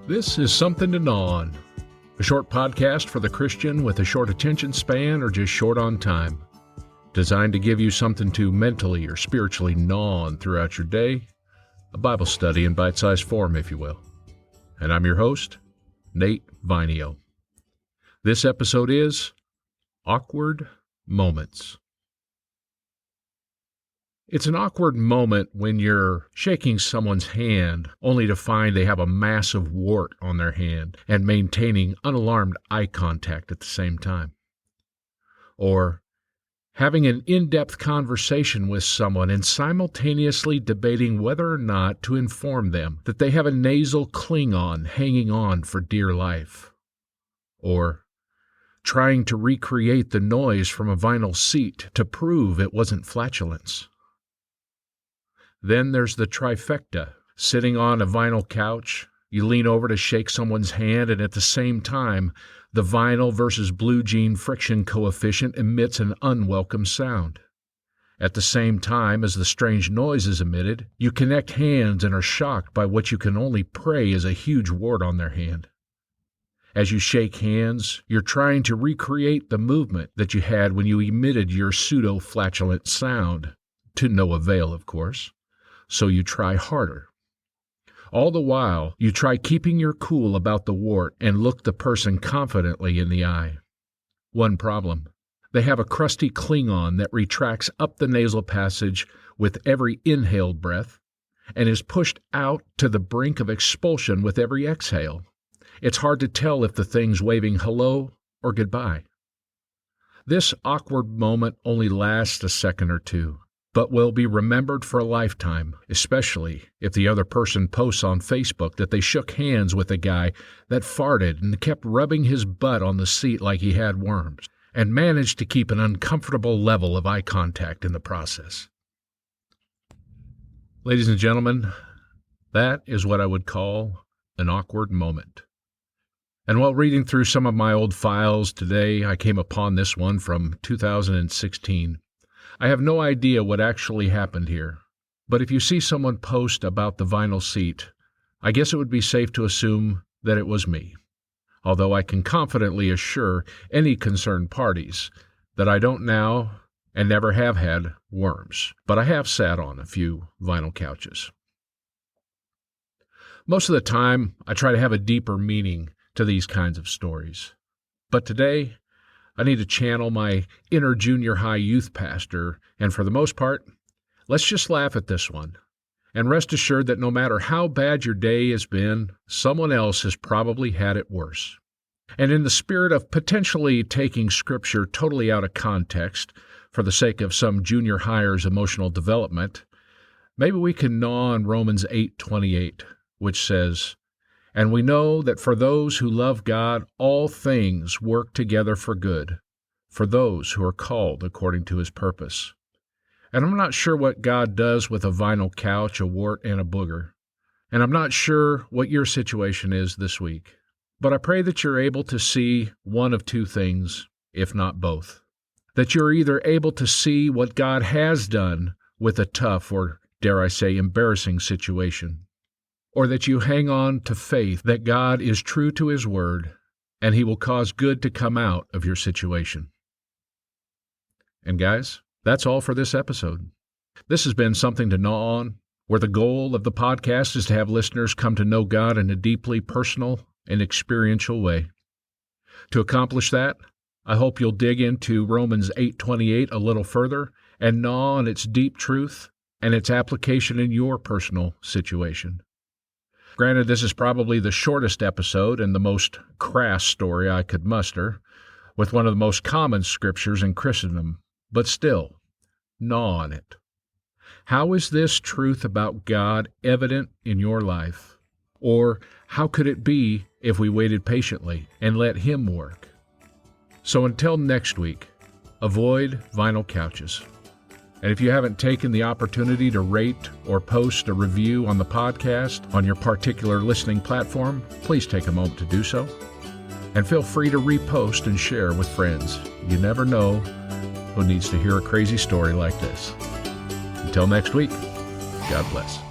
This is Something to Gnaw On, a short podcast for the Christian with a short attention span or just short on time, designed to give you something to mentally or spiritually gnaw on throughout your day, a Bible study in bite-sized form, if you will. And I'm your host, Nate Vinio. This episode is Awkward Moments. It's an awkward moment when you're shaking someone's hand only to find they have a massive wart on their hand and maintaining unalarmed eye contact at the same time. Or having an in-depth conversation with someone and simultaneously debating whether or not to inform them that they have a nasal Klingon hanging on for dear life. Or trying to recreate the noise from a vinyl seat to prove it wasn't flatulence. Then there's the trifecta. Sitting on a vinyl couch, you lean over to shake someone's hand, and at the same time, the vinyl versus blue jean friction coefficient emits an unwelcome sound. At the same time as the strange noise is emitted, you connect hands and are shocked by what you can only pray is a huge wart on their hand. As you shake hands, you're trying to recreate the movement that you had when you emitted your pseudo-flatulent sound, to no avail, of course. So you try harder. All the while, you try keeping your cool about the wart and look the person confidently in the eye. One problem: they have a crusty Klingon that retracts up the nasal passage with every inhaled breath and is pushed out to the brink of expulsion with every exhale. It's hard to tell if the thing's waving hello or goodbye. This awkward moment only lasts a second or two, but will be remembered for a lifetime, especially if the other person posts on Facebook that they shook hands with a guy that farted and kept rubbing his butt on the seat like he had worms, and managed to keep an uncomfortable level of eye contact in the process. Ladies and gentlemen, that is what I would call an awkward moment. And while reading through some of my old files today, I came upon this one from 2016. I have no idea what actually happened here, but if you see someone post about the vinyl seat, I guess it would be safe to assume that it was me, although I can confidently assure any concerned parties that I don't now and never have had worms, but I have sat on a few vinyl couches. Most of the time, I try to have a deeper meaning to these kinds of stories, but today, I need to channel my inner junior high youth pastor, and for the most part, let's just laugh at this one. And rest assured that no matter how bad your day has been, someone else has probably had it worse. And in the spirit of potentially taking Scripture totally out of context for the sake of some junior higher's emotional development, maybe we can gnaw on Romans 8:28, which says, "And we know that for those who love God, all things work together for good, for those who are called according to His purpose." And I'm not sure what God does with a vinyl couch, a wart, and a booger. And I'm not sure what your situation is this week. But I pray that you're able to see one of two things, if not both. That you're either able to see what God has done with a tough or, dare I say, embarrassing situation, or that you hang on to faith that God is true to His word and He will cause good to come out of your situation. And guys, that's all for this episode. This has been Something to Gnaw On, where the goal of the podcast is to have listeners come to know God in a deeply personal and experiential way. To accomplish that, I hope you'll dig into Romans 8:28 a little further and gnaw on its deep truth and its application in your personal situation. Granted, this is probably the shortest episode and the most crass story I could muster, with one of the most common scriptures in Christendom, but still, gnaw on it. How is this truth about God evident in your life? Or how could it be if we waited patiently and let Him work? So until next week, avoid vinyl couches. And if you haven't taken the opportunity to rate or post a review on the podcast on your particular listening platform, please take a moment to do so. And feel free to repost and share with friends. You never know who needs to hear a crazy story like this. Until next week, God bless.